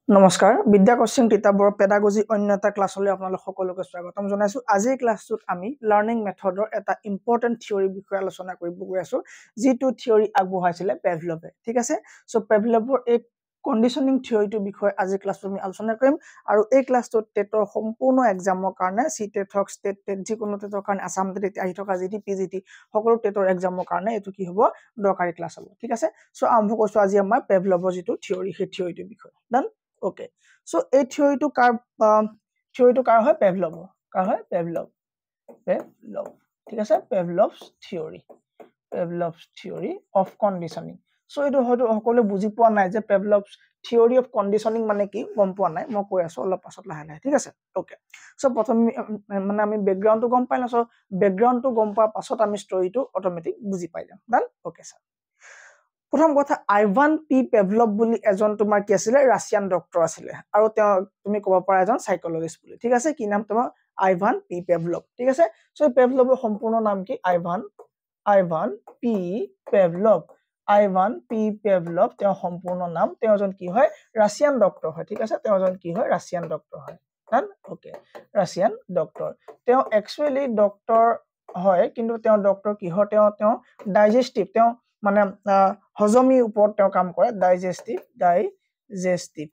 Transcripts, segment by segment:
নমস্কাৰ বিদ্যা কোচিং কিতাপৰ পেডাগজি অন্য এটা ক্লাছলৈ আপোনালোক সকলোকে স্বাগতম জনাইছো আজিৰ ক্লাছটোত আমি লাৰ্নিং মেথডৰ এটা ইম্পৰ্টেন্ট থিওৰি বিষয়ে আলোচনা কৰিব গৈ আছো যিটো থিওৰি আগবঢ়াইছিলে পেভলভে ঠিক আছে সো পেভলভৰ এই কন্ডিশনিং থিওৰিটো বিষয়ে আজি ক্লাছটোত আমি আলোচনা কৰিম আৰু এই ক্লাছটোত টেটৰ সম্পূৰ্ণ এক্সামৰ কাৰণে সিটেট হক ষ্টেট টেট যিকোনো টেটৰ কাৰণে আসাম টেট আহি থকা জিডি পিজিটি সকলো টেটৰ এক্সামৰ কাৰণে এটো কি হ'ব দৰকাৰী ক্লাছ হ'ব ঠিক আছে সো আৰম্ভ কৰিছো আজি আমাৰ পেভলভৰ যিটো থিওৰি সেই থিওৰিটোৰ বিষয়ে ডান Okay, so a theory to car hoy Pavlov ঠিক আছে Pavlov's theory of conditioning so etu hoyto hokole buji poa nai je Pavlov's theory of conditioning mane ki gom poa nai mo koi aso olop pasot lahe lahe ঠিক আছে okay so prothom mane ami background to gom paila so background to gom pa pasot ami story to automatic buji pai jam done okay sir প্ৰথম কথা Ivan P Pavlov বুলি এজন তোমাৰ কি আছিল Russian doctor আছিল আৰু তুমি ক'ব পাৰা এজন সাইকোলজিষ্ট বুলি ঠিক আছে কি নাম তোমাৰ আইভান পি পেভলভ ঠিক আছে সো পেভলভৰ সম্পূৰ্ণ নাম কি আইভান পি পেভলভ তেওঁ সম্পূৰ্ণ নাম তেওঁ এজন কি হয় ৰাছিয়ান ডক্টৰ হয় ঠিক আছে তেওঁ এজন কি হয় ৰাছিয়ান ডক্টৰ হয় ডান ওকে ৰাছিয়ান ডক্টৰ তেওঁ একচুয়ালি ডক্টৰ হয় কিন্তু তেওঁ ডক্টৰ কি হয় তেওঁ ডাইজেস্টিভ তেওঁ মানে হজমি ওপৰত তেওঁ কাম কৰে ডাইজেস্টিভ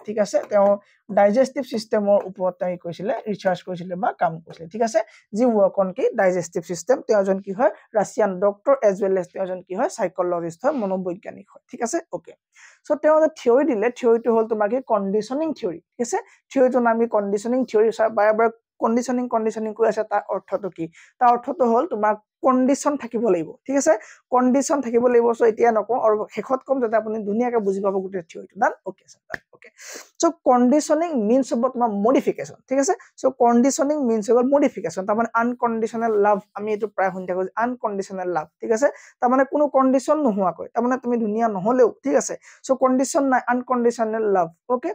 ঠিক আছে তেওঁ ডাইজেস্টিভ সিস্টেমৰ ওপৰত তেওঁ কৈছিলে ৰিচাৰ্জ কৰিছিলে বা কাম কৰিছিলে ঠিক আছে যি ওয়াৰ্ক অন কি ডাইজেস্টিভ সিস্টেম তেওঁ এজন কি হয় Russian doctor as well as তেওঁ এজন কি হয় সাইকোলজিষ্ট হয় মনোবৈজ্ঞানিক হয় ঠিক আছে ওকে সো তেওঁ যে থিওৰি দিলে থিওৰিটো হল তোমাৰ কি কন্ডিশনিং থিওৰি ঠিক আছে থিওৰিটো নাম কি কন্ডিশনিং থিওৰি বাৰে কন্ডিশনিং কৈ আছে তাৰ অৰ্থটো কি তাৰ অৰ্থটো হল তোমাৰ কন্ডিশন থাকিব লাগিব ঠিক আছে কন্ডিশন থাকিব লাগিব সো এতিয়া নকও আৰু হেখত কম যাতে আপুনি ধুনিয়াকৈ বুজি পাব গুটে থিওৰিটো done okay sir okay so conditioning means of তোমাৰ মডিফিকেশন ঠিক আছে so conditioning means of modification তাৰ মানে আনকন্ডিশনাল লাভ আমি এটো প্ৰায় শুনি থাকো আনকন্ডিশনাল লাভ ঠিক আছে তাৰ মানে কোনো কন্ডিশন নোহোৱাকৈ তাৰ মানে তুমি ধুনিয়া নহলেও ঠিক আছে সো কন্ডিশন নাই আনকন্ডিশনাল লাভ ওকে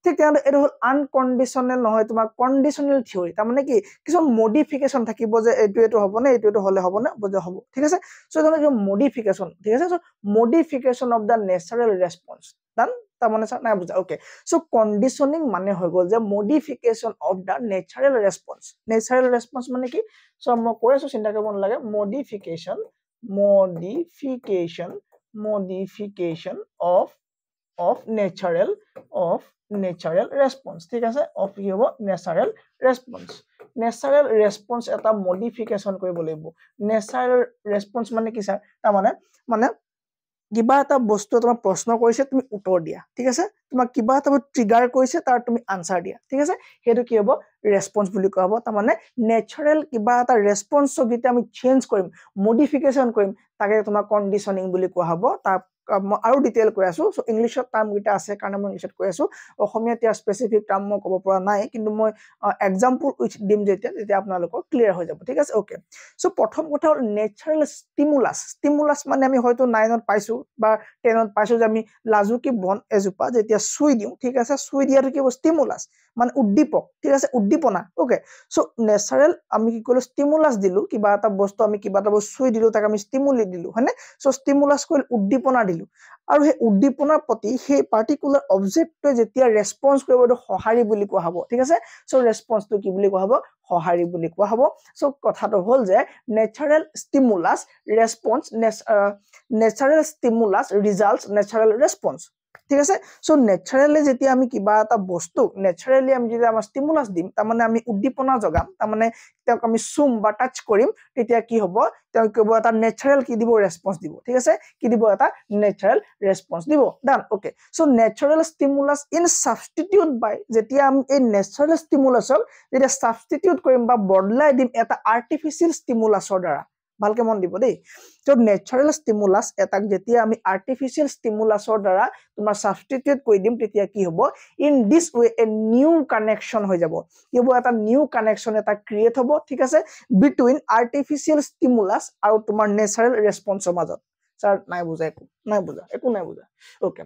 ঠিক তেনে এটো হল আনকন্ডিশনাল নহয় তোমাৰ কন্ডিশনাল থিওৰি তাৰ মানে কি কিছু মডিফিকেশন থাকিব যে এটো হ'ব না এটো হলে হ'ব না বুজা হ'ব ঠিক আছে সো এটা মডিফিকেশন ঠিক আছে so modification of the natural response done তাৰ মানে নাই বুজা ওকে সো কন্ডিশনিং মানে হৈ গল যে modification of the natural response মানে কি সো মই কৈ আছো চিন্তা কৰিব নালাগে মডিফিকেশন of natural response ঠিক আছে of কি হ'ব natural response এটা মডিফিকেশন কৰিব লাগিব natural response মানে কি স্যাৰ তাৰ মানে কিবা এটা বস্তু তোমাক প্ৰশ্ন কৰিছে তুমি উত্তৰ দিয়া ঠিক আছে তোমাক কিবা এটা ট্ৰিগাৰ কৰিছে তাৰ তুমি আনসাৰ দিয়া ঠিক আছে হেতু কি হ'ব ৰেসপন্স বুলি কোৱা হ'ব তাৰ মানে নেচাৰেল কিবা এটা ৰেসপন্স যদি আমি চেঞ্জ কৰিম মডিফিকেশন কৰিম তাকে তোমাক কন্ডিশনিং বুলি কোৱা হ'ব তাৰ আৰু ডিটেইল কৈ আছো সো ইংলিশত টাৰ্ম গিটা আছে কাৰণে মই ইংলিশত কৈ আছো অসমীয়াত ইয়া স্পেসিফিক টাৰ্ম মই ক'ব পৰা নাই কিন্তু মই এক্সাম্পল উইথ দিম যেতিয়া আপোনালোকক ক্লিয়াৰ হৈ যাব ঠিক আছে ওকে সো প্ৰথম কথা হল নেচাৰেল স্টিমুলাস মানে আমি হয়তো 9ত পাইছো বা 10ত পাইছো যে আমি লাজুকি বন এজুপা যেতিয়া সুই দিও ঠিক আছে সুই দিয়াটো কি স্টিমুলাস মানে উদ্দীপক ঠিক আছে উদ্দীপনা ওকে সো নেচাৰেল আমি কি কলো স্টিমুলাস দিলু কিবা এটা বস্তু আমি কিবা এটা বস্তু সুই দিলু তাক আমি স্টিমুলি দিলু হয়নে সো স্টিমুলাস কইল উদ্দীপনা দিলু আৰু হে উদ্দীপনাৰ প্ৰতি হে পাৰ্টিকুলাৰ অবজেক্টটো যেতিয়া ৰেসপন্স কৰিব এটো সহাৰি বুলি কোৱা হ'ব ঠিক আছে সো ৰেসপন্সটো কি বুলি কোৱা হ'ব সহাৰি বুলি কোৱা হ'ব সো কথাটো হল যে natural stimulus response natural stimulus results natural response ঠিক আছে সো নেচাৰেলি যেতিয়া আমি কিবা এটা বস্তু নেচাৰেলি আমি যদি আমাৰ স্টিমুলাস দিম তাৰ মানে আমি উদ্দীপনা জগাম তাৰ মানে তেওঁক আমি চুম বা টাচ কৰিম তেতিয়া কি হ'ব তেওঁ কেৱল এটা নেচাৰেল কি দিব ৰেসপন্স দিব ঠিক আছে কি দিব এটা নেচাৰেল ৰেসপন্স দিব done okay so natural stimulus in substitute by যেতিয়া আমি এই নেচাৰেল স্টিমুলাসক যেতিয়া সাবস্টিটিউট কৰিম বা বদলাই দিম এটা আৰ্টিফিশিয়াল স্টিমুলাসৰ দ্বাৰা ভালকে মন দিব দেই তো নেচাৰেল স্টিমুলাস এটাক যেতিয়া আমি আৰ্টিফিশিয়াল স্টিমুলাসৰ দ্বাৰা তোমাৰ সাবস্টিটিউট কৰি দিম তেতিয়া কি হ'ব in this way a new connection হৈ যাব কি হ'ব এটা নিউ কানেকশন এটা ক্ৰিয়েট হ'ব ঠিক আছে বিটুইন আৰ্টিফিশিয়াল স্টিমুলাস আৰু তোমাৰ নেচাৰেল ৰেসপন্সৰ মাজত স্যাৰ নাই বুজা একো নাই বুজা ওকে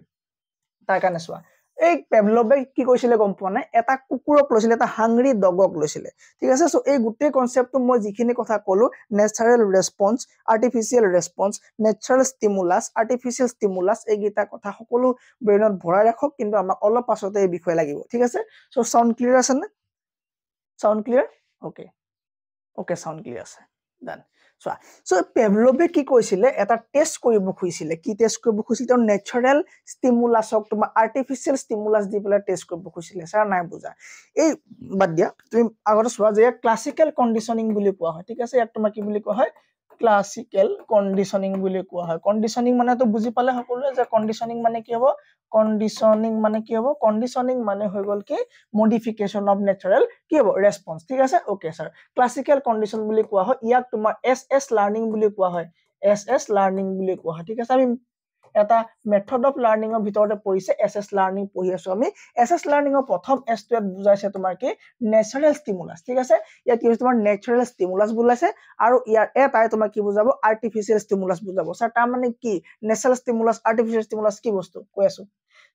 তাৰ কাৰণে চোৱা এই পেভলভে কি কৈছিলে গম পোৱা নাই এটা কুকুৰক লৈছিলে এটা হাংৰি ডগক লৈছিলে ঠিক আছে সো এই গুটেই কনসেপ্টটো মই যিখিনি কথা কলো নেচাৰেল ৰেসপন্স আৰ্টিফিশিয়াল ৰেসপন্স নেচাৰেল ষ্টিমুলাস আৰ্টিফিশিয়াল ষ্টিমুলাস এই গিটা কথা সকলো ব্ৰেইনত ভৰাই ৰাখক কিন্তু আমাক অলপ পাছতে এই বিষয় লাগিব ঠিক আছে সো সাউন্ড ক্লিয়াৰ আছে না sound clear okay okay sound clear আছে ডান সো পেভলভে কি কৈছিলে এটা টেস্ট কৰিব খুজিছিলে কি টেস্ট কৰিব খুজিছিলে তেওঁ নেচাৰেল ষ্টিমুলাছক তোমাৰ আৰ্টিফিশিয়াল ষ্টিমুলাছ দি পেলাই টেস্ট কৰিব খুজিছিলে স্যাৰ নাই বুজা এই বাদ দিয়া তুমি আগতে চোৱা যে ক্লাসিক্যাল কন্ডিশনিং বুলি কোৱা হয় ঠিক আছে ইয়াক তোমাৰ কি বুলি কোৱা হয় ক্লাসিক্যাল কন্ডিশনিং বুলি কোৱা হয় কন্ডিশনিং মানে তো বুজি পালে সকলোৱে যে কন্ডিশনিং মানে কি হ'ব কন্ডিশনিং মানে কি হ'ব কন্ডিশনিং মানে হৈ গল কি মডিফিকেশন অফ নেচাৰেল কি হ'ব ৰেসপন্স ঠিক আছে ওকে স্যাৰ ক্লাসিক্যাল কন্ডিশন বুলি কোৱা হয় ইয়াক তোমাৰ এসএস লাৰ্নিং বুলি কোৱা হয় এসএস লাৰ্নিং বুলি কোৱা হয় ঠিক আছে আমি এটা মেথড অফ লাৰ্নিংৰ ভিতৰতে পৰিছে এসএস লাৰ্নিং পঢ়ি আছো আমি এসএস লাৰ্নিংৰ প্ৰথম এছটো বুজাইছে তোমাৰ কি নেচাৰেল ষ্টিমুলাস ঠিক আছে ইয়াত কি হৈছে তোমাৰ নেচাৰেল ষ্টিমুলাস বুজাইছে আৰু ইয়াৰ এটাই তোমাৰ কি বুজাব আৰ্টিফিশিয়াল ষ্টিমুলাস বুজাব স্যাৰ তাৰ মানে কি নেচাৰেল ষ্টিমুলাস আৰ্টিফিশিয়াল ষ্টিমুলাস কি বস্তু কৈ আছো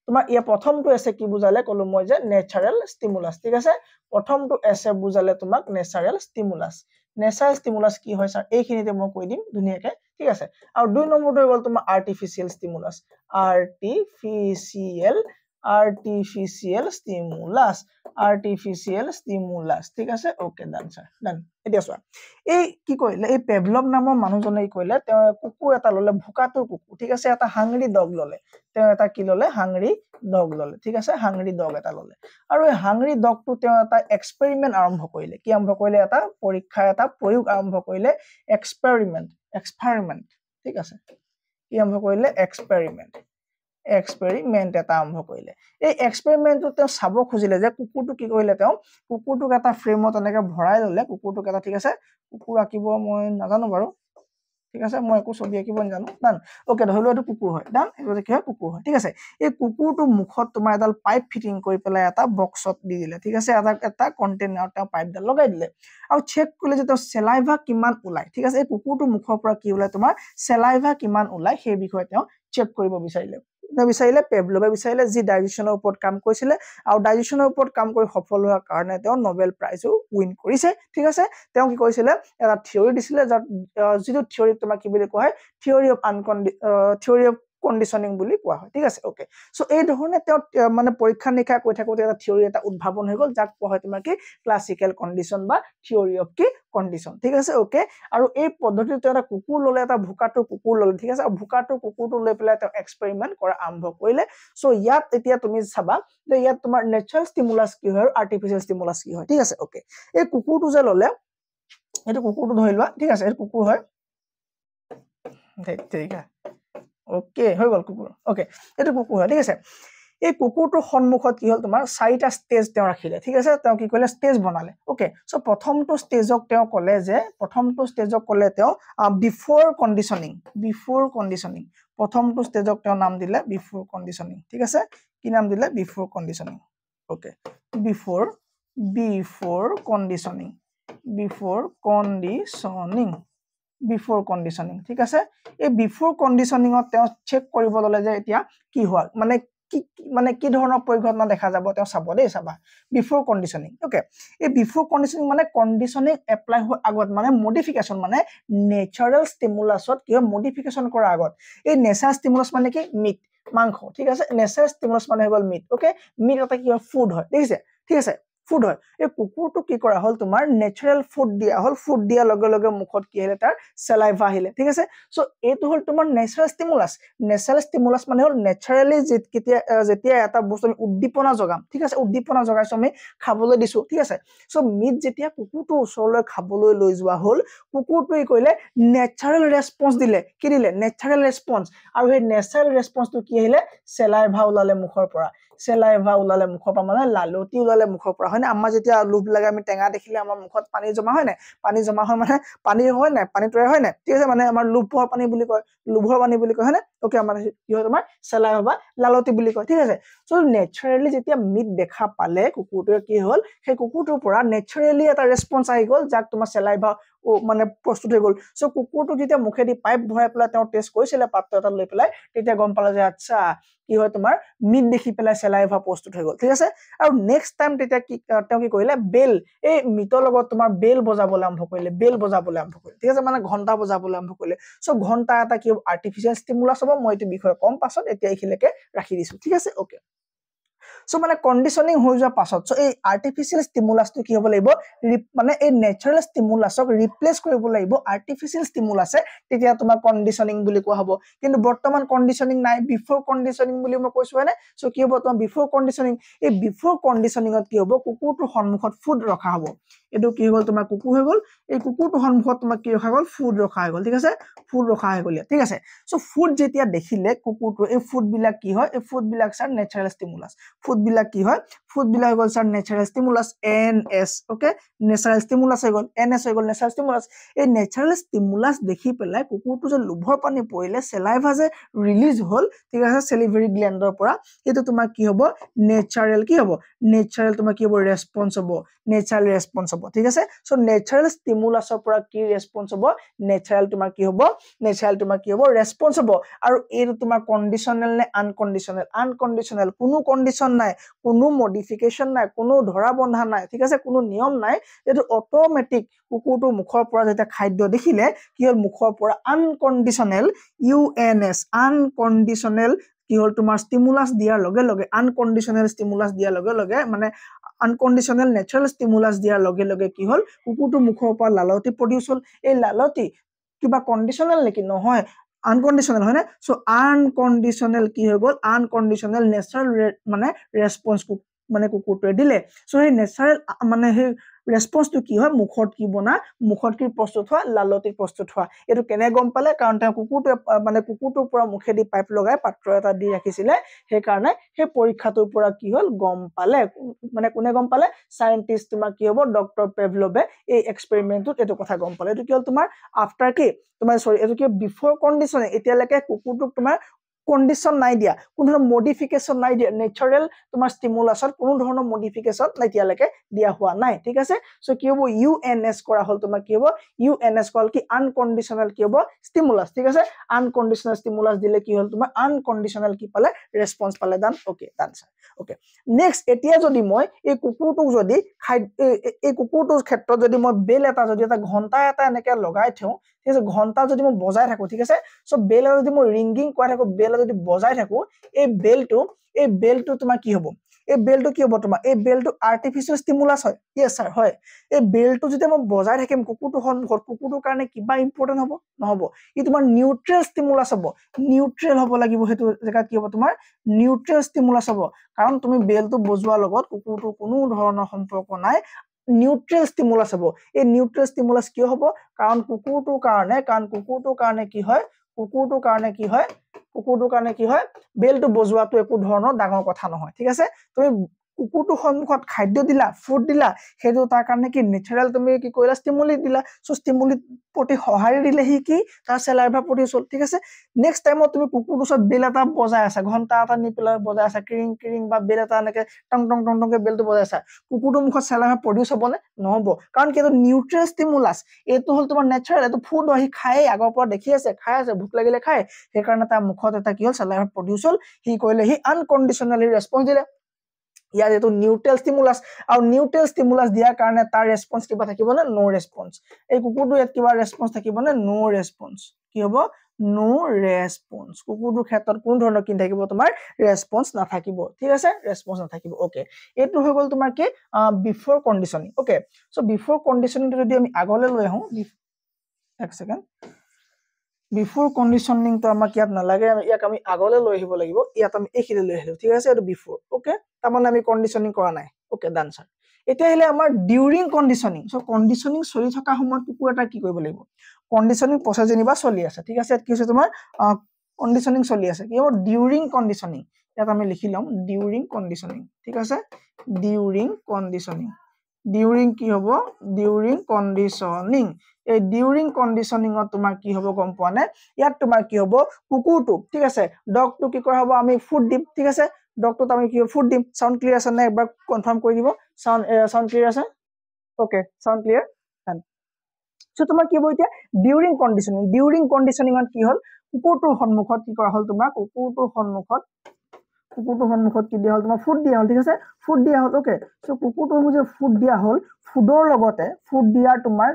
তোমাৰ ইয়া প্ৰথমটো এছে কি বুজালে কলো মই যে নেচাৰেল ষ্টিমুলাস ঠিক আছে প্ৰথমটো এছে বুজালে তোমাক নেচাৰেল ষ্টিমুলাস নেচাৰেল ষ্টিমুলাস কি হয় স্যাৰ এইখিনিতে মই কৈ দিম ধুনিয়াকে ঠিক আছে আৰু দুই নম্বৰটো হৈ গল তোমাৰ আৰ্টিফিশিয়াল ষ্টিমুলাস আৰ্টিফিশিয়াল ষ্টিমুলাস ঠিক আছে ওকে ডান স্যাৰ ডান এতিয়া চোৱা এই কি কইলে এই পেভলভ নামৰ মানুহজনে কইলে তেওঁ কুকুৰ এটা ললে ভুকাটোৰ কুকুৰ ঠিক আছে এটা হাংৰি ডগ ললে তেওঁ এটা কি ললে হাংৰি ডগ ললে ঠিক আছে হাংৰি ডগ এটা ললে আৰু এই হাংৰি ডগটো তেওঁ এটা এক্সপেৰিমেন্ট আৰম্ভ কৰিলে কি আৰম্ভ কৰিলে এটা পৰীক্ষা এটা প্ৰয়োগ আৰম্ভ কৰিলে এক্সপেৰিমেন্ট ঠিক আছে কি আৰম্ভ কৰিলে এক্সপেৰিমেন্ট এটা আৰম্ভ কৰিলে এই এক্সপেৰিমেন্টটো তেওঁ চাব খুজিলে যে কুকুৰটো কি কৰিলে তেওঁ কুকুৰটোক এটা ফ্ৰেমত এনেকৈ ভৰাই ললে কুকুৰটোক এটা ঠিক আছে কুকুৰ আঁকিব মই নাজানো বাৰু ঠিক আছে মই একো ছবি আঁকিব নাজানো ডান ওকে ধৰিলো এটো কুকুৰ হয় ডান এটো কি হয় কুকুৰ হয় ঠিক আছে এই কুকুৰটো মুখত তোমাৰ এডাল পাইপ ফিটিং কৰি পেলাই এটা বক্সত দি দিলে ঠিক আছে এটা কন্টেইনাৰত এটা পাইপডাল লগাই দিলে আৰু চেক কৰিলে যে তেওঁ সেলাইভা কিমান ওলাই ঠিক আছে এই কুকুৰটো মুখৰ পৰা কি ওলাই তোমাৰ সেলাইভা কিমান ওলাই সেই বিষয়ে তেওঁ চেক কৰিব বিচাৰিলে পেভলভে বিচাৰিলে যি ডাইজেশনৰ ওপৰত কাম কৰিছিলে আৰু ডাইজেশনৰ ওপৰত কাম কৰি সফল হোৱাৰ কাৰণে তেওঁ নোবেল প্ৰাইজও উইন কৰিছে ঠিক আছে তেওঁ কি কৰিছিলে এটা থিওৰি দিছিলে যাৰ যিটো থিওৰি তোমাক কি বুলি কোৱা হয় থিওৰি অফ কন্ডিশনিং বুলি কোৱা হয় ঠিক আছে ওকে সো এই ধৰণে তেওঁ মানে পৰীক্ষা নিৰীক্ষা কৰি থাকোতে এটা থিওৰি এটা উদ্ভাৱন হৈ গল যাক কোৱা হয় তোমাৰ কি ক্লাসিক্যাল কন্ডিশন বা থিওৰি অফ কি কন্ডিশন ঠিক আছে ওকে আৰু এই পদ্ধতিতে এটা কুকুৰ ললে এটা ভুকাটো কুকুৰ ললে ঠিক আছে আৰু ভুকাটো কুকুৰটো লৈ পেলাই তেওঁ এক্সপেৰিমেন্ট কৰা আৰম্ভ কৰিলে সো ইয়াত এতিয়া তুমি চাবা যে ইয়াত তোমাৰ নেচাৰেল ষ্টিমুলাস কি হয় আৰু আৰ্টিফিশিয়াল ষ্টিমুলাস কি হয় ঠিক আছে ওকে এই কুকুৰটো যে ললে এটো কুকুৰটো ধৰি লোৱা ঠিক আছে এটো কুকুৰ হয় ঠিক আছে ওকে হৈ গল কুকুৰ ওকে এটো কুকুৰ হয় ঠিক আছে এই কুকুৰটোৰ সন্মুখত কি হল তোমাৰ চাৰিটা ষ্টেজ তেওঁ ৰাখিলে ঠিক আছে তেওঁ কি কৰিলে ষ্টেজ বনালে ওকে সো প্ৰথমটো ষ্টেজক তেওঁ কলে তেওঁ বিফৰ কন্ডিশনিং প্ৰথমটো ষ্টেজক তেওঁ নাম দিলে বিফৰ কন্ডিশনিং ঠিক আছে কি নাম দিলে before conditioning okay before conditioning ঠিক আছে এই বিফৰ কন্ডিশনিংত তেওঁ চেক কৰিব ললে যে এতিয়া কি হোৱা মানে কি ধৰণৰ পৰিঘটনা দেখা যাব তেওঁ চাব দেই চাবা বিফৰ কন্ডিশনিং ওকে এই বিফৰ কন্ডিশনিং মানে কন্ডিশনিং এপ্লাই হোৱাৰ আগত মানে মডিফিকেশন মানে নেচাৰেল ষ্টিমুলাছত কি হয় মডিফিকেশন কৰাৰ আগত এই নেচাৰেল ষ্টিমুলাস মানে কি মিট মাংস ঠিক আছে নেচাৰেল ষ্টিমুলাস মানে হৈ গল মিট ওকে মিট এটা কি হয় ফুড হয় ঠিক আছে ফুড হয় এই কুকুৰটো কি কৰা হল তোমাৰ নেচাৰেল ফুড দিয়া হল ফুড দিয়া লগে লগে মুখত কি আহিলে তাৰ সেলাইভা আহিলে ঠিক আছে সো এটো হল তোমাৰ নেচাৰেল ষ্টিমুলাস মানে হল নেচাৰেলি যেতিয়া এটা বস্তু আমি উদ্দীপনা জগাম ঠিক আছে উদ্দীপনা জগাইছো আমি খাবলৈ দিছো ঠিক আছে সো মিট যেতিয়া কুকুৰটো ওচৰলৈ খাবলৈ লৈ যোৱা হল কুকুৰটোই কইলে নেচাৰেল ৰেসপন্স দিলে কি দিলে নেচাৰেল ৰেসপন্স আৰু এই নেচাৰেল ৰেসপন্সটো কি আহিলে সেলাইভা ওলালে মুখৰ পৰা মানে লালতি ওলালে মুখৰ পৰা হয় না আমাৰ যেতিয়া লোভ লাগে আমি টেঙা দেখিলে আমাৰ মুখত পানী জমা হয় না পানী জমা হয় মানে পানী হয় না পানী তৰে হয় না ঠিক আছে মানে আমাৰ লোভৰ পানী বুলি কয় হয় না ওকে আমাৰ কি হয় তোমাৰ saliva বা লালতি বুলি কয় ঠিক আছে সো নেচাৰেলি যেতিয়া মিট দেখা পালে কুকুৰটোৱে কি হ'ল সেই কুকুৰটোৰ পৰা নেচাৰেলি এটা ৰেসপন্স আহি গ'ল যাক তোমাৰ saliva মানে প্ৰস্তুত হৈ গ'ল সো কুকুৰটো যেতিয়া মুখেদি পাইপ ভৰাই পেলাই তেওঁ টেষ্ট কৰিছিলে পাত্ৰ এটা লৈ পেলাই তেতিয়া গম পালে যে আচ্ছা কি হয় তোমাৰ মিট দেখি পেলাই saliva প্ৰস্তুত হৈ গ'ল ঠিক আছে আৰু নেক্সট টাইম তেতিয়া কি তেওঁ কি কৰিলে বেল এই মিটৰ লগত তোমাৰ বেল বজাবলৈ আৰম্ভ কৰিলে ঠিক আছে মানে ঘণ্টা বজাবলৈ আৰম্ভ কৰিলে সো ঘণ্টা এটা কি আৰ্টিফিশিয়াল ষ্টিমুলাছ হ'ব মই এইটো বিষয়ে কম পাছত এতিয়া এইখিলৈকে ৰাখি দিছো ঠিক আছে ওকে সো মানে কন্ডিশনিং হৈ যোৱা পাছত সো এই আৰ্টিফিশিয়াল ষ্টিমুলাছটো কি হ'ব লাগিব মানে এই নেচাৰেল ষ্টিমুলাছক ৰিপ্লেস কৰিব লাগিব আৰ্টিফিশিয়াল ষ্টিমুলাছে তেতিয়া তোমাৰ কন্ডিশনিং বুলি কোৱা হ'ব কিন্তু বৰ্তমান কন্ডিশনিং নাই বিফৰ কন্ডিশনিং বুলি মই কৈছো হয়নে সো কি হ'ব তোমাৰ বিফৰ কন্ডিশনিং এই বিফৰ কন্ডিশনিংত কি হ'ব কুকুৰটোৰ সন্মুখত ফুড ৰখা হ'ব এটো কি হ'ল তোমাৰ কুকুৰ হৈ গ'ল এই কুকুৰটোৰ সন্মুখত তোমাৰ কি ৰখা গ'ল ফুড ৰখা হৈ গ'ল ঠিক আছে ফুড ৰখা হৈ গ'ল ঠিক আছে সো ফুড যেতিয়া দেখিলে কুকুৰটো এই ফুড বিলাক কি হয় এই ফুড বিলাক স্যাৰ নেচাৰেল ষ্টিমুলাছ ফুড বিলাক কি হয় ফুড বিলাক হৈ গ'ল sir natural stimulus NS okay natural stimulus হৈ গ'ল এনএস হৈ গ'ল নেচাৰেল ষ্টিমুলাছ এই নেচাৰেল ষ্টিমুলাছ দেখি পেলাই কুকুৰটো যে লোভৰ পানী পৰিলে saliva যে ৰিলিজ হ'ল ঠিক আছে salivary glandৰ পৰা এটো তোমাৰ কি হ'ব নেচাৰেল কি হ'ব নেচাৰেল তোমাৰ কি হ'ব ৰেসপন্স হ'ব নেচাৰেল ৰেসপন্স হ'ব ঠিক আছে সো নেচাৰেল ষ্টিমুলাছৰ পৰা কি ৰেসপন্স হ'ব নেচাৰেল তোমাৰ কি হ'ব নেচাৰেল তোমাৰ কি হ'ব ৰেসপন্স হ'ব আৰু এইটো তোমাৰ কন্ডিশনাল নে আনকন্ডিশনাল কোনো কন্ডিশন নাই কোনো মডিফিকেশন নাই কোনো ধৰা বন্ধা নাই ঠিক আছে কোনো নিয়ম নাই এটো অটোমেটিক কুকুৰটো মুখৰ পৰা যেতিয়া খাদ্য দেখিলে কি হ'ল মুখৰ পৰা আনকন্ডিশনাল ইউএনএস আনকন্ডিশনাল কি হ'ল তোমাৰ ষ্টিমুলাছ দিয়াৰ লগে লগে আনকন্ডিশনাল ষ্টিমুলাছ দিয়াৰ লগে লগে মানে আনকন্ডিশনাল নেচাৰেল ষ্টিমুলাছ দিয়াৰ লগে লগে কি হ'ল কুকুৰটো মুখৰ পৰা লালতি প্ৰডিউস হ'ল এই লালতি কিবা কন্ডিশনাল নেকি নহয় আনকন্ডিশনাল হয় না সো আনকন্ডিশনাল কি হৈ গ'ল আনকন্ডিশনাল নেচাৰেল মানে ৰেসপন্স মানে কুকুৰটোৱে দিলে সো এই নেচাৰেল মানে সেই ৰেসপন্সটো কি হয় মুখত কি বনা মুখত কি প্ৰস্তুত হোৱা লালতি প্ৰস্তুত হোৱা এটো কেনে গম পালে কাৰণ তেওঁ কুকুৰটোৱে মানে কুকুৰটোৰ পৰা মুখেদি পাইপ লগাই পাত্ৰ এটা দি ৰাখিছিলে সেই কাৰণে সেই পৰীক্ষাটোৰ পৰা কি হ'ল গম পালে মানে কোনে গম পালে সায়েন্টিস্ট তোমাৰ কি হ'ব ডক্টৰ পেভলভে এই এক্সপেৰিমেন্টত এটো কথা গম পালে এটো কি হ'ল তোমাৰ আফটাৰ কি তোমাৰ সৰি এটো কি বিফৰ কন্ডিশন এতিয়ালৈকে কুকুৰটোক তোমাৰ কন্ডিশন নাই দিয়া কোনো মডিফিকেশন নাই দিয়া নেচাৰেল তোমাৰ ষ্টিমুলাছত কোনো ধৰণৰ মডিফিকেশন এতিয়ালৈকে দিয়া হোৱা নাই ঠিক আছে সো কি হ'ব ইউএনএস কৰা হ'ল তোমাৰ কি হ'ব ইউএনএস কল কি আনকন্ডিশনাল কি হ'ব ষ্টিমুলাছ ঠিক আছে আনকন্ডিশনাল ষ্টিমুলাছ দিলে কি হ'ল তোমাৰ আনকন্ডিশনাল কি পালে ৰেসপন্স পালে ডান ওকে ডান স্যাৰ ওকে নেক্সট এতিয়া যদি মই এই কুকুৰটোক যদি এই কুকুৰটোৰ ক্ষেত্ৰত যদি মই বেল এটা যদি এটা ঘণ্টা এটা এনেকে লগাই থওঁ ঠিক আছে ঘণ্টা যদি মই বজাই থাকো ঠিক আছে সো বেল যদি মই ৰিংগিং কৰি থাকো বেল যদি বজাই থাকো এই বেলটো তোমাৰ কি হ'ব এই বেলটো কি হ'ব তোমাৰ এই বেলটো আৰ্টিফিশিয়াল ষ্টিমুলাছ হয় ইয়েস স্যাৰ হয় এই বেলটো যেতিয়া মই বজাই থাকিম কুকুৰটো সন্মুখত কুকুৰটোৰ কাৰণে কিবা ইম্পৰ্টেন্ট হ'ব নহব ই তোমাৰ নিউট্ৰেল ষ্টিমুলাছ হ'ব নিউট্ৰেল হ'ব লাগিব হেতু জেগাত কি হ'ব তোমাৰ নিউট্ৰেল ষ্টিমুলাছ হ'ব কাৰণ তুমি বেলটো বজোৱাৰ লগত কুকুৰটোৰ কোনো ধৰণৰ সম্পৰ্ক নাই নিউট্ৰেল ষ্টিমুলাছ হ'ব এই নিউট্ৰেল ষ্টিমুলাছ কিয় হ'ব কাৰণ কুকুৰটোৰ কাৰণে কি হয় কুকুৰটোৰ কাৰণে কি হয় বেলটো বজোৱাটো একো ধৰণৰ ডাঙৰ কথা নহয় ঠিক আছে তুমি কুকুৰটো সন্মুখত খাদ্য দিলা ফুড দিলা হেতু তাৰ কাৰণে কি নেচাৰেল তুমি কি কৰিলা ষ্টিমুলি দিলা সো ষ্টিমুলি প্ৰতি সহায় দিলে হি কি তাৰ saliva প্ৰডিউস হ'ল ঠিক আছে নেক্সট টাইমত তুমি কুকুৰটোৰ ওচৰত বেল এটা বজাই আছা ঘণ্টা এটা নি পেলাই বজাই আছা কিৰিং কিৰিং বা বেল এটা এনেকে টং টং টং টংকে বেলটো বজাই আছা কুকুৰটোৰ মুখত saliva প্ৰডিউস হ'বনে নহব কাৰণ কি এটো নিউট্ৰেল ষ্টিমুলাছ এটো হ'ল তোমাৰ নেচাৰেল এটো ফুড আহি খায় আগৰ পৰা দেখি আছে খাই আছে ভুক লাগিলে খায় সেই কাৰণে তাৰ মুখত এটা কি হ'ল saliva প্ৰডিউস হ'ল হি কৰিলে হি আনকন্ডিশনালি ৰেসপন্স দিলে ইয়াৰ এটো নিউট্ৰেল ষ্টিমুলাছ আৰু নিউট্ৰেল ষ্টিমুলাছ দিয়াৰ কাৰণে তাৰ ৰেসপন্স কিবা থাকিব না নো ৰেসপন্স এই কুকুৰটো ইয়াত কিবা ৰেসপন্স থাকিব না নো ৰেসপন্স কি হ'ব নো ৰেসপন্স কুকুৰটোৰ ক্ষেত্ৰত কোন ধৰণৰ কি থাকিব তোমাৰ ৰেসপন্স নাথাকিব ঠিক আছে ৰেসপন্স নাথাকিব ওকে এটো হৈ গ'ল তোমাৰ কি before conditioning okay so before কন্ডিশনিংটো যদি আমি আগলৈ লৈ আহো এক সেকেন্ড বিফৰ কন্ডিশনিং তো আমাক ইয়াত নালাগে ইয়াক আমি আগলৈ লৈ আহিব লাগিব ইয়াত আমি এখিলে লৈ আহিলো ঠিক আছে এটো বিফৰ ওকে তাৰমানে আমি কন্ডিশনিং কৰা নাই ওকে ডান স্যাৰ এতিয়া হলে আমাৰ ডিউৰিং কন্ডিশনিং সো কন্ডিশনিং চলি থকা সময়ত কুকুৰ এটা কি কৰিব লাগিব কন্ডিশনিং প্ৰসেস যেনিবা চলি আছে ঠিক আছে কি হৈছে তোমাৰ কন্ডিশনিং চলি আছে কি হ'ব ডিউৰিং কন্ডিশনিং ইয়াত আমি লিখি লম ডিউৰিং কন্ডিশনিং ঠিক আছে ডিউৰিং কন্ডিশনিং ডিউৰিং কি হ'ব ডিউৰিং কণ্ডিশ্যনিং এই ডিউৰিং কণ্ডিশ্যনিঙত তোমাৰ কি হ'ব গম পোৱা নে ইয়াত তোমাৰ কি হ'ব কুকুৰটো ঠিক আছে ডগটো কি কৰা হ'ব আমি ফুড দিম ঠিক আছে ডগটোত আমি কি ফুড দিম সাউন্ড ক্লিয়াৰ আছে নে একবাৰ কনফাৰ্ম কৰি দিব সাউন্ড ক্লিয়াৰ আছে ওকে সাউন্ড ক্লিয়াৰ সো তোমাৰ কি হ'ব এতিয়া ডিউৰিং কণ্ডিশ্যনিঙত কি হ'ল কুকুৰটোৰ সন্মুখত কি কৰা হ'ল তোমাৰ কুকুৰটোৰ সন্মুখত কি দিয়া হ'ল তোমাৰ ফুড দিয়া হ'ল ঠিক আছে ফুড দিয়া হ'ল ওকে সো কুকুৰটোৰ যে ফুড দিয়া হ'ল ফুডৰ লগতে ফুড দিয়াৰ তোমাৰ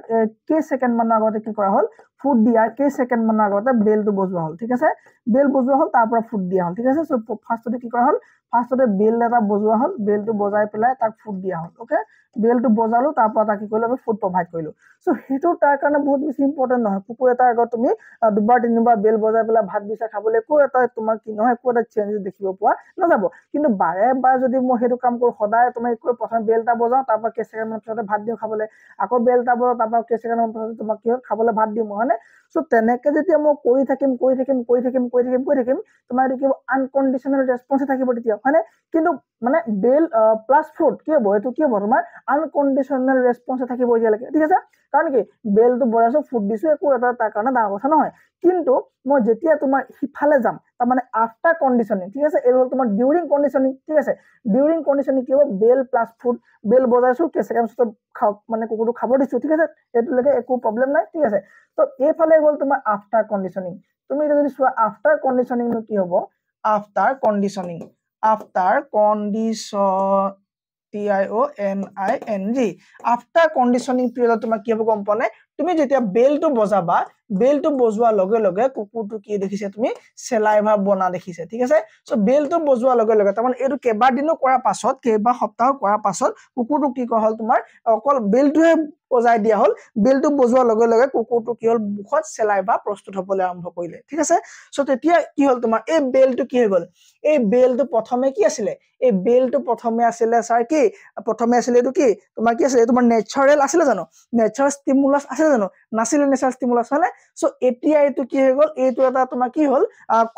কেই সেকেন্ড মানৰ আগতে কি কৰা হ'ল ফুড দিয়াৰ কেই সেকেন্ড মানৰ আগতে বেলটো বজোৱা হ'ল ঠিক আছে বেল বজোৱা হ'ল তাৰ পৰা ফুড দিয়া হ'ল ঠিক আছে সো ফাৰ্ষ্টতে কি কৰা হ'ল ফাৰ্ষ্টতে বেল এটা বজোৱা হ'ল বেলটো বজাই পেলাই তাক ফুড দিয়া হ'ল ওকে বেলটো বজালো তাৰ পৰা তাক কি কৰিলো আমি ফুড প্ৰভাইড কৰিলো সো হেতু তাৰ কাৰণে বহুত বেছি ইম্পৰ্টেন্ট নহয় কুকুৰ এটা আগত তুমি দুবাৰ তিনিবাৰ বেল বজাই পেলাই ভাত দিছা খাবলৈ কো এটা তোমাৰ কি নহয় কো এটা চেঞ্জ দেখিব পোৱা নাযাব কিন্তু বাৰে বাৰ যদি মই হেতু কাম কৰো সদায় তুমি প্ৰথমে বেল এটা বজাও তাৰ পৰা কেই সেকেন্ড মান পিছতে ভাত দিও খাবলৈ আকৌ বেল এটা বজাও তাৰ পৰা কেই সেকেন্ড মান পিছতে তোমাক কি খাবলৈ ভাত দিও হয়নে সো তেনেকে যেতিয়া মই কৰি থাকিম তোমাৰ এটো কি আনকন্ডিশনাল ৰেসপন্স থাকিব তেতিয়া হয়নে কিন্তু মানে বেল প্লাস ফুড কি হ'ব এটো কি হ'ব তোমাৰ আনকন্ডিশনাল ৰেসপন্স থাকিব ইয়ালৈকে ঠিক আছে কাৰণ কি বেলটো বজাইছো ফুড দিছো একো এটা তাৰ কাৰণে ডাঙৰ কথা নহয় কিন্তু মই যেতিয়া তোমাৰ হিফালে যাম তাৰ মানে আফটাৰ কন্ডিশনিং ঠিক আছে এই হ'ল তোমাৰ ডিউৰিং কন্ডিশনিং ঠিক আছে ডিউৰিং কন্ডিশনিং কি হ'ব বেল প্লাস ফুড বেল বজাইছো কে সেকেন্ড মানে কুকুৰটো খাব দিছো ঠিক আছে এটোলৈকে একো প্ৰবলেম নাই ঠিক আছে তো এইফালে গ'ল তোমাৰ আফটাৰ কন্ডিশনিং তুমি যদি চোৱা আফটাৰ কন্ডিশনিং নো কি হ'ব after conditioning TIONING after conditioning পিৰিয়ডত তোমাৰ কি হ'ব গম পোৱা নাই তুমি যেতিয়া বেলটো বজাবা বেলটো বজোৱাৰ লগে লগে কুকুৰটো কি দেখিছে তুমি সেলাইভা বনা দেখিছে ঠিক আছে সো বেলটো বজোৱাৰ লগে লগে তাৰমানে এটো কেবা দিনো কৰা পাছত কেবা সপ্তাহ কৰা পাছত কুকুৰটো কি কৰা হ'ল তোমাৰ অকল বেলটোহে বজাই দিয়া হ'ল বেলটো বজোৱাৰ লগে লগে কুকুৰটো কি হ'ল মুখত সেলাইভা প্ৰস্তুত হ'বলৈ আৰম্ভ কৰিলে ঠিক আছে সো তেতিয়া কি হ'ল তোমাৰ এই বেলটো কি হৈ গ'ল এই বেলটো প্ৰথমে কি আছিলে এই বেলটো প্ৰথমে আছিলে স্যাৰ কি প্ৰথমে আছিলে এটো কি তোমাৰ কি আছিলে তোমাৰ নেচাৰেল আছিলে জানো নেচাৰেল ষ্টিমুলাস আছে জানো নাছিলে নেচাৰেল ষ্টিমুলাস হলে সো এতিয়া এটো কি হৈ গ'ল এইটো এটা তোমাৰ কি হ'ল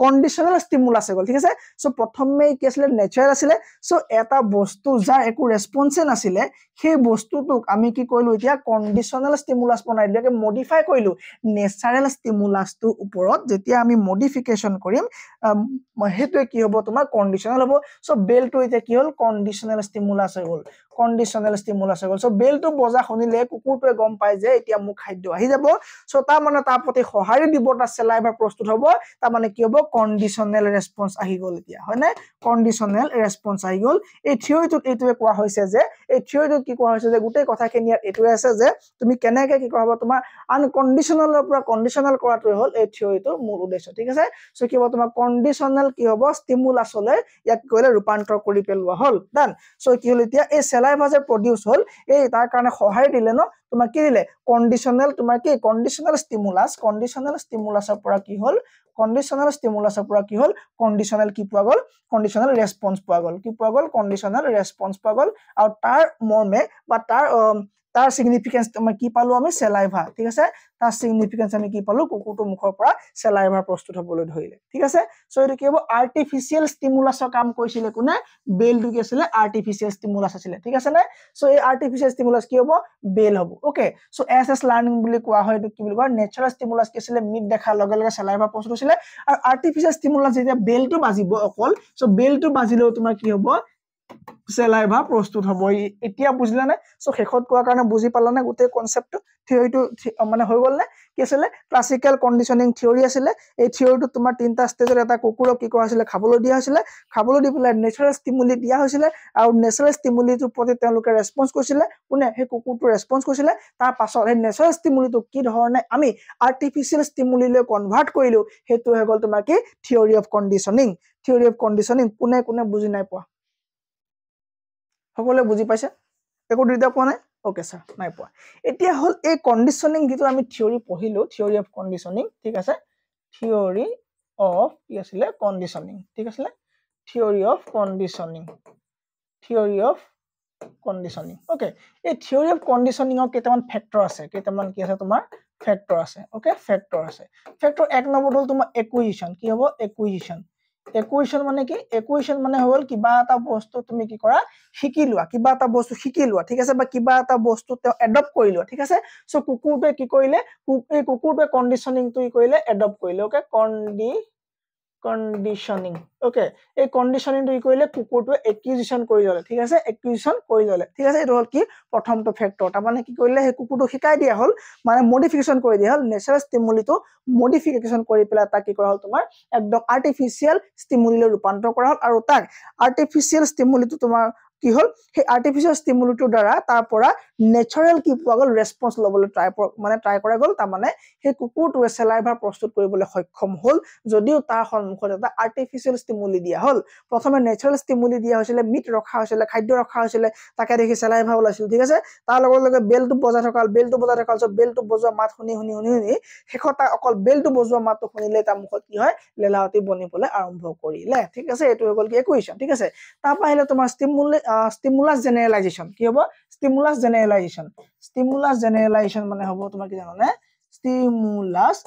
কন্ডিশনাল ষ্টিমুলাস হৈ গ'ল ঠিক আছে সো প্ৰথমে কি আছিলে নেচাৰেল আছিলে সো এটা বস্তু যাৰ একো ৰেসপন্সে নাছিলে সেই বস্তুটোক আমি কি কৰিলো এতিয়া কন্ডিশনাল ষ্টিমুলাস বনাই দিলে মডিফাই কৰিলো নেচাৰেল ষ্টিমুলাসটোৰ ওপৰত যেতিয়া আমি মডিফিকেশন কৰিম হেতু কি হ'ব তোমাৰ কন্ডিশনাল হ'ব সো বেলটো এতিয়া কি হ'ল কন্ডিশনাল ষ্টিমুলাস হৈ গ'ল সো বেলটো বজা শুনিলে কুকুৰটোৱে গম পায় যে এতিয়া মোক খাদ্য আহি যাব সো তাৰ মানে তাৰ প্ৰতি সহায় দিব তাৰ সেলাইভা প্ৰস্তুত হ'ব তাৰ মানে কি হ'ব কন্ডিশনাল ৰেসপন্স আহি গ'ল এতিয়া হয়নে কন্ডিশনাল ৰেসপন্স আহি গ'ল এই থিওৰিটোত এইটোৱে কোৱা হৈছে যে এই থিওৰিটোত কি কোৱা হৈছে যে গোটেই কথাখিনি ইয়াত এইটোৱে আছে যে তুমি কেনেকৈ কি কৰাবা তোমাৰ আনকন্ডিশনালৰ পৰা কন্ডিশনাল কৰাটোৱে হ'ল এই থিওৰিটোৰ মূল উদ্দেশ্য ঠিক আছে সো কি হ'ব তোমাৰ কন্ডিশনাল কি হ'ব ষ্টিমুলাছলৈ ইয়াত গ'লে ৰূপান্তৰ কৰি পেলোৱা হ'ল ডান সো কি হ'ল এতিয়া এই সেলাইভা যে প্ৰডিউস হ'ল এই তাৰ কাৰণে সহায় দিলে ন তোমাক কি দিলে কন্ডিশনাল তোমাৰ কি কন্ডিশনাল ষ্টিমুলাছৰ পৰা কি হ'ল কন্ডিশনাল কি পোৱা গ'ল কন্ডিশনাল ৰেসপন্স পোৱা গ'ল কি পোৱা গ'ল কন্ডিশনাল ৰেসপন্স পোৱা গ'ল আৰু তাৰ মৰ্মে বা তাৰ সিগনিফিকেন্স আমি কি পালো আমি সেলাইভা ঠিক আছে তাৰ সিগনিফিকেন্স আমি কি পালো কুকুৰটোৰ মুখৰ পৰা সেলাইভা প্ৰস্তুত হ'বলৈ ধৰিলে ঠিক আছে সো এটো কি হ'ব আৰ্টিফিশিয়াল ষ্টিমুলাছৰ কাম কৰিছিলে কোনে বেলটো কি আছিল আৰ্টিফিশিয়াল ষ্টিমুলাছ আছিল ঠিক আছে নে সো এই আৰ্টিফিশিয়াল ষ্টিমুলাছ কি হ'ব বেল হ'ব ওকে সো এছএছ লাৰ্নিং বুলি কোৱা হয় এটো কি বুলি কয় নেচাৰেল ষ্টিমুলাছ কি আছিল মিট দেখাৰ লগে লগে সেলাইভা প্ৰস্তুত হৈছিল আৰু আৰ্টিফিশিয়াল ষ্টিমুলাছ যেতিয়া বেলটো বাজিব অকল সো বেলটো বাজিলেও তোমাৰ কি হ'ব সেলাইভা প্ৰস্তুত হ'ব এতিয়া বুজিলা নে সো শেষত কোৱা কাৰণে বুজি পালা নে গোটেই কনসেপ্টটো থিওৰিটো মানে হৈ গ'ল নে কি আছিল ক্লাসিক্যাল কন্ডিশনিং থিওৰি আছিল এই থিওৰিটো তোমাৰ তিনটা ষ্টেজৰ এটা কুকুৰক কি কৰা হৈছিল খাবলৈ দিয়া হৈছিল খাবলৈ দি পেলাই নেচাৰেল ষ্টিমুলি দিয়া হৈছিল আৰু নেচাৰেল ষ্টিমুলিটোৰ প্ৰতি তেওঁলোকে ৰেসপন্স কৰিছিল কোনে সেই কুকুৰটো ৰেসপন্স কৰিছিল তাৰ পাছত এই নেচাৰেল ষ্টিমুলিটো কি ধৰণে আমি আৰ্টিফিশিয়াল ষ্টিমুলিলৈ কনভাৰ্ট কৰিলো হেতু হৈ গ'ল তোমাৰ কি থিওৰি অফ কন্ডিশনিং কোনে বুজি নাই পোৱা সকলোৱে বুজি পাইছে একো দিগদাৰ পোৱা নাই ওকে স্যাৰ নাই পোৱা এতিয়া হ'ল এই কন্ডিশনিং যেটো আমি থিওৰি পঢ়িলো থিওৰি অফ কন্ডিশনিং ঠিক আছে থিওৰি অফ কি আছিল কন্ডিশনিং ঠিক আছে থিওৰি অফ কন্ডিশনিং ওকে এই থিওৰি অফ কন্ডিশনিংৰ কেইটামান ফেক্টৰ আছে কেইটামান কি আছে তোমাৰ ফেক্টৰ আছে ওকে ফেক্টৰ এক নম্বৰ হ'ল তোমাৰ একুইজিশন কি হ'ব একুৱেশ্যন মানে কি একুৱেশ্যন মানে হ'ল কিবা এটা বস্তু তুমি কি কৰা শিকি লোৱা কিবা এটা বস্তু শিকি লোৱা ঠিক আছে বা কিবা এটা বস্তু তেওঁ এডপ্ট কৰি লোৱা ঠিক আছে সো কুকুৰটোৱে কি কৰিলে এই কুকুৰটোৱে কণ্ডিশনিংটো কি কৰিলে এডপ্ট কৰিলে ওকে কণ্ডিশনিং ওকে এই কণ্ডিশনিংটো কি কৰিলে কুকুৰটোৱে একুইজিশন কৰি ললে ঠিক আছে একুইজিশন কৰি ললে ঠিক আছে এটো হল কি প্ৰথমটো ফেক্টৰ তাৰ মানে কি কৰিলে সেই কুকুৰটো শিকাই দিয়া হল মানে মডিফিকেশন কৰি দিয়া হল নেচাৰেল ষ্টিমুলিটো মডিফিকেশন কৰি পেলাই তাক কি কৰা হল তোমাৰ একদম আৰ্টিফিশিয়াল ষ্টিমুলিলৈ ৰূপান্তৰ কৰা হল আৰু তাক আৰ্টিফিশিয়াল ষ্টিমুলিটো তোমাৰ কি হল সেই আৰ্টিফিশিয়াল ষ্টিমুলিটোৰ দ্বাৰা তাৰ পৰা নেচাৰেল কি পোৱা গল ৰেসপন্স লবলৈ ট্ৰাই কৰা গল তাৰ মানে সেই কুকুৰটোৱে চেলাইভা প্ৰস্তুত কৰিবলৈ সক্ষম হল যদিও তাৰ সন্মুখত এটা আৰ্টিফিশিয়াল ষ্টিমুলি দিয়া হল প্ৰথমে নেচাৰেল ষ্টিমুলি দিয়া হৈছিল মিট ৰখা হৈছিল খাদ্য ৰখা হৈছিল তাকে দেখি চেলাইভা ওলাইছিল ঠিক আছে তাৰ লগে বেলটো বজা থকাল বেলটো বজোৱা মাত শুনি শেষত অকল বেলটো বজোৱা মাতটো শুনিলে তাৰ মুখত কি হয় লেলাৱতী বনিবলৈ আৰম্ভ কৰিলে ঠিক আছে এটো হৈ গল কি ইকুৱেশ্যন ঠিক আছে তাৰ পৰা আহিলে তোমাৰ ষ্টিমুলাছ জেনেৰেলাইজেশ্যন কি হ'ব ষ্টিমুলাছ জেনেৰেলাইজেশ্যন মানে হ'ব তোমাৰ কি জানানে ষ্টিমুলাছ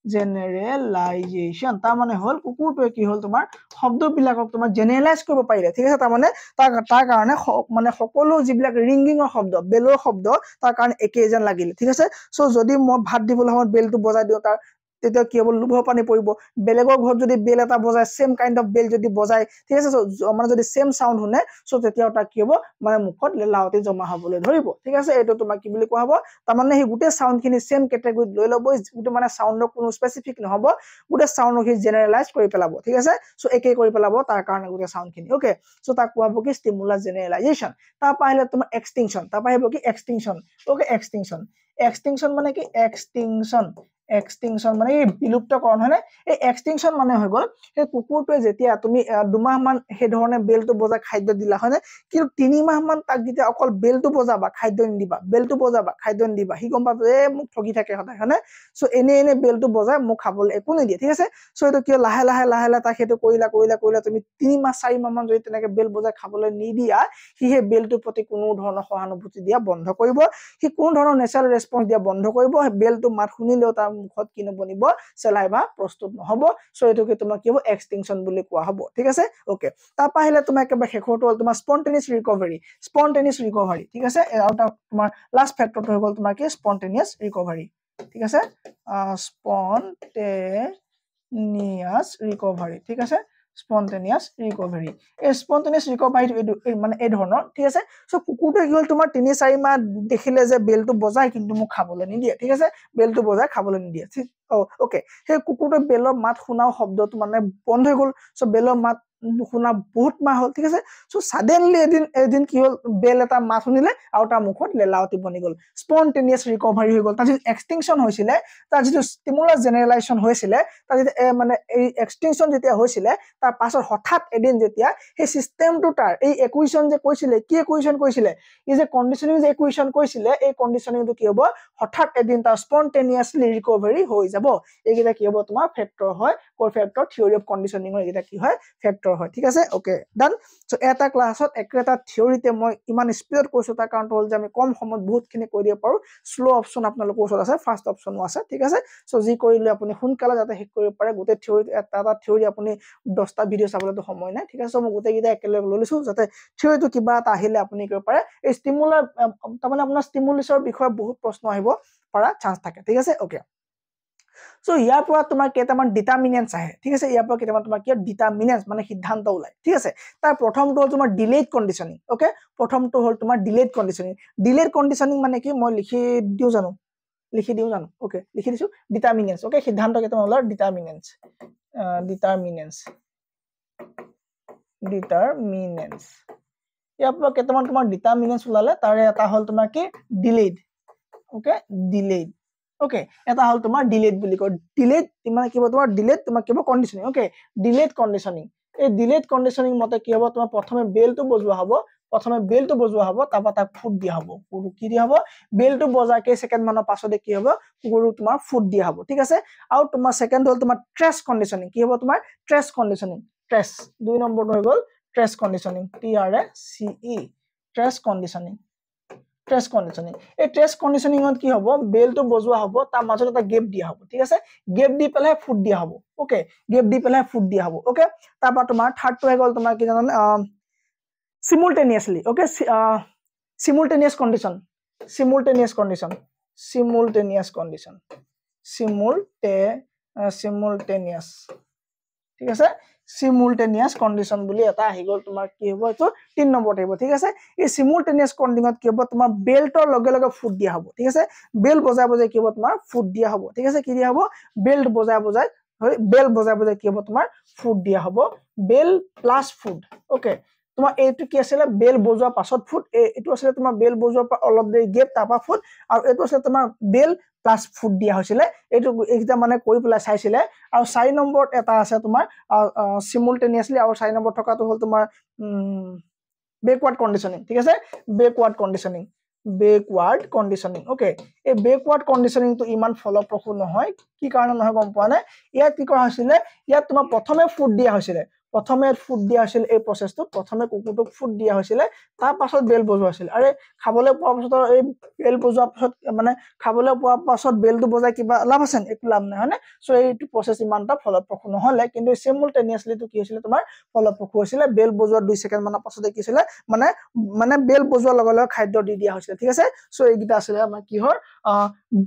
জেনেৰেলাইজেশ্যন তাৰ মানে হল কুকুৰটোৱে কি হল তোমাৰ শব্দবিলাকক তোমাৰ জেনেৰেলাইজ কৰিব পাৰিলে ঠিক আছে তাৰ মানে তাৰ কাৰণে মানে সকলো যিবিলাক ৰিংগিঙৰ শব্দ বেলৰ শব্দ তাৰ কাৰণে একেই যেন লাগিলে ঠিক আছে সো যদি মই ভাত দিবলৈ সময়ত বেলটো বজাই দিওঁ তাৰ তেতিয়া কি হ'ব লোভৰ পানী পৰিব বেলেগৰ ঘৰত যদি বেল এটা বজায় সেম কাইন্ড অফ বেল যদি বজায় ঠিক আছে মানে যদি সেম সাউন্ড শুনে সো তেতিয়া তাৰ কি হ'ব মানে মুখত লেলাৱতী জমা হ'বলৈ ধৰিব ঠিক আছে এটো তোমাক কি বুলি কোৱা হ'ব তাৰ মানে হি গুটে সাউন্ড খিনি সেম ক্যাটাগৰীত লৈ ল'ব গুটে মানে সাউন্ডৰ কোনো স্পেসিফিক নহব গুটে সাউন্ড কি জেনাৰেলাইজ কৰি পেলাব ঠিক আছে সো একে কৰি পেলাব তাৰ কাৰণে গুটে সাউন্ড খিনি ওকে সো তাক কোৱা হ'ব কি ষ্টিমুলাছ জেনাৰেলাইজেশ্যন তাৰ পৰা আহিলে তোমাৰ এক্সটিংশন তাৰ পৰা আহিব কি এক্সটিংশন ওকে এক্সটিংশন মানে কি এক্সটিংশন মানে বিলুপ্তকৰণ হয় না এই এক্সটিংশন মানে হৈ গল এই কুকুৰটোৱে যেতিয়া তুমি দুমাহ মান হে ধৰণে বেলটো বজা খাদ্য দিলা হয় না কিন্তু 3 মাহ মান তাক যেতিয়া অকল বেলটো বজাবা খাদ্য নিদিবা হি গম পাব মোক ঠগি থাকে হয় না সো এনে বেলটো বজাই মোক খাবলৈ একো নিদিয়ে ঠিক আছে সো এটো কি লাহে লাহে তাক হেতু কৰিলা তুমি 3 মাহ 4 মাহ মান যদি তেনেকে বেল বজাই খাবলৈ নিদিয়া হি বেলটোৰ প্ৰতি কোনো ধৰণৰ সহানুভূতি দিয়া বন্ধ কৰিব হি কোনো ধৰণৰ নেচাৰেল ৰেসপন্স দিয়া বন্ধ কৰিব বেলটো মাত শুনিলেও তাৰ মুখত কি নবনিব চেলাইভা প্ৰস্তুত নহব সো এটোকে তোমাক কি হ'ব এক্সটিংশন বুলি কোৱা হ'ব ঠিক আছে ওকে তাৰ পৰা আহিলে তোমাৰ একেবাৰে শেষৰটো হ'ল তোমাৰ স্পন্টেনিয়াছ ৰিকভাৰী ঠিক আছে আৰু তোমাৰ লাষ্ট ফেক্টৰটো হৈ গ'ল তোমাৰ কি স্পন্টেনিয়াছ ৰিকভাৰী ঠিক আছে স্পন্টেনিয়াছ ৰিকভাৰী ঠিক আছে স্পন্টেনিয়াছ ৰিকভাৰী এই স্পন্টেনিয়াছ ৰিকভাৰী মানে এই ধৰণৰ ঠিক আছে সো কুকুৰটো কি হ'ল তোমাৰ 3-4 মাহ দেখিলে যে বেলটো বজাই কিন্তু মোক খাবলৈ নিদিয়ে ঠিক আছে বেলটো বজাই খাবলৈ নিদিয়ে ওকে সেই কুকুৰটোৰ বেলৰ মাত শুনাও শব্দটো মানে বন্ধ হৈ গ'ল সো বেলৰ মাত শুনা বহুত মাহ হ'ল ঠিক আছে সো সাডেনলি এদিন কি হ'ল বেল এটা মাত শুনিলে আৰু তাৰ মুখত লেলাৱতী বনি গ'ল স্পন্টেনিয়াছ ৰিকভাৰী হৈ গ'ল তাৰ যিটো এক্সটিংশন হৈছিলে তাৰ যিটো ষ্টিমুলাছ জেনেৰেলাইজেশ্যন হৈছিলে তাৰ যিটো মানে এই এক্সটিংশন যেতিয়া হৈছিলে তাৰ পাছত হঠাৎ এদিন যেতিয়া সেই সিস্টেমটো তাৰ এই ইকুৱেশ্যন যে কৈছিলে কি ইকুৱেশ্যন কৈছিলে ই যে কণ্ডিশনিং যে ইকুৱেশ্যন কৈছিলে এই কণ্ডিশনিংটো কি হ'ব হঠাৎ এদিন তাৰ স্পন্টেনিয়াছলি ৰিকভাৰী হৈ যাব এইকেইটা কি হ'ব তোমাৰ ফেক্টৰ হয় কোৰ ফেক্টৰ থিওৰি অফ কণ্ডিশনিংৰ এইকেইটা কি হয় ফেক্টৰ হয় ঠিক আছে ওকে ডান সো এটা ক্লাছত একটা থিওৰিতে মই ইমান স্পিডত কৈছো তাৰ কাৰণটো হ'ল যে আমি কম সময়ত বহুতখিনি কৈ দিব পাৰো স্লো অপচন আপোনালোকৰ ওচৰত আছে ফাষ্ট অপচনো আছে ঠিক আছে সো যি কৰিলে আপুনি সোনকালে যাতে শেষ কৰিব পাৰে গোটে থিওৰি এটা থিওৰি আপুনি 10টা ভিডিও চাবলৈতো সময় নাই ঠিক আছে মই গোটেইকেইটা একেলগে লৈ লৈছো যাতে থিওৰিটো কিবা এটা আহিলে আপুনি কৰিব পাৰে এই ষ্টিমুলাৰ তাৰমানে আপোনাৰ ষ্টিমুলিছৰ বিষয়ে বহুত প্ৰশ্ন আহিব পৰা চান্স থাকে ঠিক আছে ওকে সো ইয়াৰ পৰা তোমাৰ কেইটামান ডিটাৰমিনেন্টস আহে ঠিক আছে ইয়াৰ পৰা কেইটামান তোমাৰ কি ডিটাৰমিনেন্টস মানে সিদ্ধান্ত ওলাই ঠিক আছে তাৰ প্ৰথমটো হ'ল তোমাৰ ডিলেড কণ্ডিশনিং ওকে প্ৰথমটো হ'ল তোমাৰ ডিলেড কণ্ডিশনিং মানে কি মই লিখি দিও জানো ওকে লিখি দিছো ডিটাৰমিনেন্টস ওকে সিদ্ধান্ত কেইটামান ওলাই ডিটাৰমিনেন্টস ইয়াৰ পৰা কেইটামান তোমাৰ ডিটাৰমিনেন্টস ওলালে তাৰে এটা হ'ল তোমাৰ কি ডিলেড ওকে এটা হল তোমাৰ ডিলেড বুলি কয় ডিলেড মানে কি হ'ব তোমাৰ ডিলেড তোমাৰ কি হ'ব কণ্ডিশনিং ওকে ডিলেড কণ্ডিশনিং এই ডিলেড কণ্ডিশনিং মতে কি হ'ব তোমাৰ প্ৰথমে বেলটো বজোৱা হ'ব তাৰপা তাক ফুট দিয়া হ'ব কি দিয়া হ'ব বেলটো বজা কেই সেকেন্ড মানৰ পাছতে কি হ'ব কুকুৰটো তোমাৰ ফুট দিয়া হ'ব ঠিক আছে আৰু তোমাৰ সেকেন্ড হ'ল তোমাৰ ট্ৰেছ কণ্ডিশনিং কি হ'ব তোমাৰ ট্ৰেছ কণ্ডিশনিং দুই নম্বৰটো হৈ গ'ল trace conditioning TRACE trace conditioning trace conditioning এই ট্ৰেছ কণ্ডিশ্যনিঙত কি হ'ব বেলটো বজোৱা হ'ব তাৰ মাজত এটা গেপ দিয়া হ'ব ঠিক আছে গেপ দি পেলাই ফুট দিয়া হ'ব ওকে গেপ দি পেলাই ফুট দিয়া হ'ব ওকে তাৰপৰা তোমাৰ থাৰ্ডটো হৈ গ'ল তোমাৰ কি জানানে simultaneously okay simultaneous condition simultaneous condition ঠিক আছে simultaneous condition বুলি এটা আহি গ'ল তোমাৰ কি হ'ব এটো 3 নম্বৰ আহিব ঠিক আছে এই simultaneous conditionত কি হ'ব তোমাৰ বেল্টৰ লগে লগে ফুট দিয়া হ'ব ঠিক আছে বেল বজাই বজাই কি হ'ব তোমাৰ ফুট দিয়া হ'ব ঠিক আছে কি দিয়া হ'ব বেল্ট বজাই বজাই বেল বজাই বজাই কি হ'ব তোমাৰ ফুট দিয়া হ'ব বেল প্লাস ফুট ওকে তোমাৰ এইটো কি আছিল বেল বজোৱা পাছত ফুট এইটো আছিল তোমাৰ বেল বজোৱাৰ পৰা অলপ দেৰি গেপ তাৰপা ফুট আৰু এইটো আছিল তোমাৰ বেল প্লাস ফুট দিয়া হৈছিল এইটো এইটা মানে কৰি পেলাই চাইছিলে আৰু 4 নম্বৰত এটা আছে তোমাৰ সিমুলটেনিয়াসলি আৰু 4 নম্বৰ থকাটো হ'ল তোমাৰ বেকওয়াৰ্ড কন্ডিশনিং ঠিক আছে বেকওয়াৰ্ড কন্ডিশনিং ওকে এই বেকওয়াৰ্ড কন্ডিশনিং তো ইমান ফলপ্ৰসূ নহয় কি কাৰণ নহয় গম পোৱা নাই ইয়াত কি কৰা হৈছিল ইয়াত তোমাৰ প্ৰথমে ফুট দিয়া হৈছিল প্ৰথমে ফুট দিয়া হৈছিল এই প্ৰসেসটো প্ৰথমে কুকুৰটোক ফুট দিয়া হৈছিল তাৰ পাছত বেল বজোৱা হৈছিল আৰু খাবলৈ পোৱাৰ পাছত এই বেল বজোৱাৰ পাছত মানে খাবলৈ পোৱাৰ পাছত বেলটো বজাই কিবা লাভ আছে একো লাভ নাই হয়নে সো এইটো প্ৰসেস ইমানটা ফলপ্ৰসূ নহলে কিন্তু সিমুলটেনিয়াসলি তো কি হৈছিল তোমাৰ ফলপ্ৰসূ হৈছিল বেল বজোৱাৰ 2 সেকেন্ড মানৰ পাছতে কি হৈছিল মানে বেল বজোৱাৰ লগে লগে খাদ্য দি দিয়া হৈছিল ঠিক আছে সো এইগিটা আছিল আমাৰ কি হয়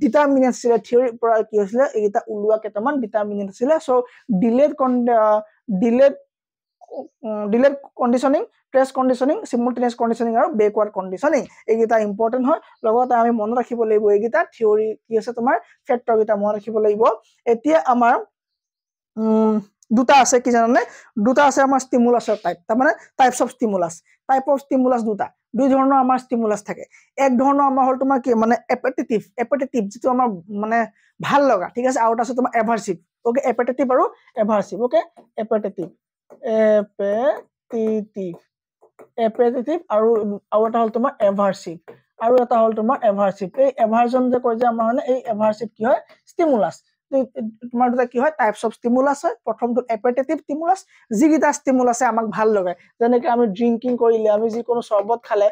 ডিটাৰমিনেন্ট আছিল থিওৰি পৰা কি হৈছিল এইগিটা উলোৱা কেইটামান ডিটাৰমিনেন্ট আছিল so delayed conditioning trace conditioning simultaneous conditioning আৰু বেকওয়াৰ্ড কন্ডিশনিং এইগিটা ইম্পৰ্টেন্ট হয় লগতে আমি মনত ৰাখিব লাগিব এইগিটা থিওৰি কি আছে তোমাৰ ফেক্টৰ গিটা মনত ৰাখিব লাগিব এতিয়া আমাৰ দুটা আছে কি জানানে দুটা আছে আমাৰ ষ্টিমুলাছৰ টাইপ তাৰ মানে টাইপস অফ ষ্টিমুলাছ দুই ধৰণৰ আমাৰ ষ্টিমুলাছ থাকে এক ধৰণৰ আমাৰ হল তোমাৰ কি মানে এপেটিটিভ যেটো আমাৰ মানে ভাল লগা ঠিক আছে আৰু আছে তোমাৰ এভাৰসিভ ওকে এপেটিটিভ আৰু এভাৰসিভ ওকে এপেটিটিভ আৰু এটা হল তোমাৰ এভাৰসিভ আৰু এটা হল তোমাৰ এভাৰসিভ এই এভাৰজন যে কয় যে আমাৰ মানে এই এভাৰসিভ কি হয় ষ্টিমুলাছ তোমাৰ দুটা কি হয় টাইপস অফ ষ্টিমুলাছ হয় প্ৰথমটো এপেটিটিভ ষ্টিমুলাছ যিগিটা ষ্টিমুলাছে আমাক ভাল লাগে যেনেকৈ আমি ড্ৰিংকিং কৰিলে আমি যিকোনো চৰবত খালে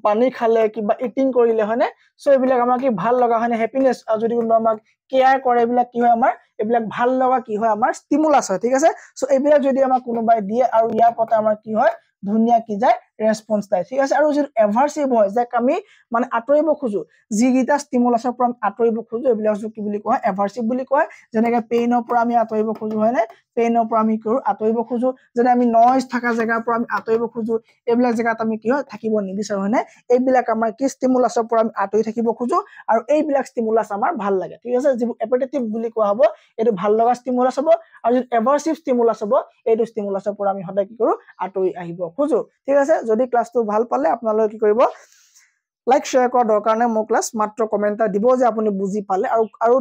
পানী খালে কিবা ইটিং কৰিলে হয়নে সো এইবিলাক আমাক কি ভাল লগা হয়নে হ্যাপিনেস যদি কোনো আমাক কেয়াৰ কৰে এইবিলাক কি হয় আমাৰ এইবিলাক ভাল লগা কি হয় আমাৰ ষ্টিমুলাছ হয় ঠিক আছে সো এইবিলাক যদি আমাক কোনোবাই দিয়ে আৰু ইয়াৰ পতা আমাৰ কি হয় ধুনিয়া কি যায় ৰেসপন্স পায় ঠিক আছে আৰু যদি এভাৰসিভ হয় যে আমি মানে আতৰিব খুজো যিগিটা ষ্টিমুলাছৰ পৰা আতৰিব খুজো এইবিলাক কি বুলি কয় এভাৰসিভ বুলি কয় যেনেকৈ পেইনৰ পৰা আমি আতৰিব খুজো হয়নে পেইনৰ পৰা আমি কৰো আতৰিব খুজো যেনে আমি নয়েজ থাকা জায়গাৰ পৰা আমি আতৰিব খুজো এইবিলাক জায়গাত আমি কি হয় থাকিব নিবিচাৰো হয়নে এইবিলাক আমাৰ কি ষ্টিমুলাছৰ পৰা আমি আতৰি থাকিব খুজো আৰু এইবিলাক ষ্টিমুলাছ আমাৰ ভাল লাগে ঠিক আছে যিবোৰ এপেটিটিভ বুলি কোৱা হ'ব এটো ভাল লগা ষ্টিমুলাছ হ'ব আৰু যদি এভাৰসিভ ষ্টিমুলাছ হ'ব এইটো ষ্টিমুলাছৰ পৰা আমি সদায় কি কৰো আতৰি আহিব খুজো ঠিক আছে যদি ক্লাসটো ভাল পালে আপোনালোকে কি কৰিব লাইক শেয়াৰ কৰা দৰকাৰ নাই মোৰ ক্লাস মাত্ৰ কমেন্ট দিব যে আপুনি বুজি পালে আৰু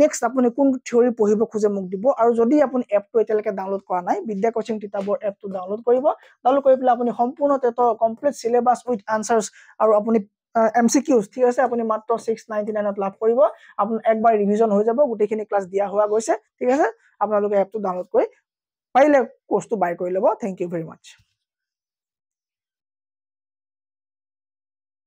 নেক্সট আপুনি কোন থিওৰি পঢ়িব খুজে মোক দিব আৰু যদি আপুনি এপটো এতিয়ালৈকে ডাউনলোড কৰা নাই বিদ্যা কোচিং কিতাপৰ এপটো ডাউনলোড কৰিব ডাউনলোড কৰি পেলাই আপুনি সম্পূৰ্ণ টেটৰ কমপ্লিট সিলেবাস উইথ আনসাৰ্স আৰু আপুনি MCQs ঠিক আছে আপুনি মাত্ৰ 699 ত লাভ কৰিব আপুনি একবাৰ ৰিভিজন হৈ যাব গুটেখিনি ক্লাস দিয়া হোৱা গৈছে ঠিক আছে আপোনালোকে এপটো ডাউনলোড কৰি পাৰিলে কোৰ্সটো বাই কৰি লব থ্যাংক ইউ ভেৰি মাচ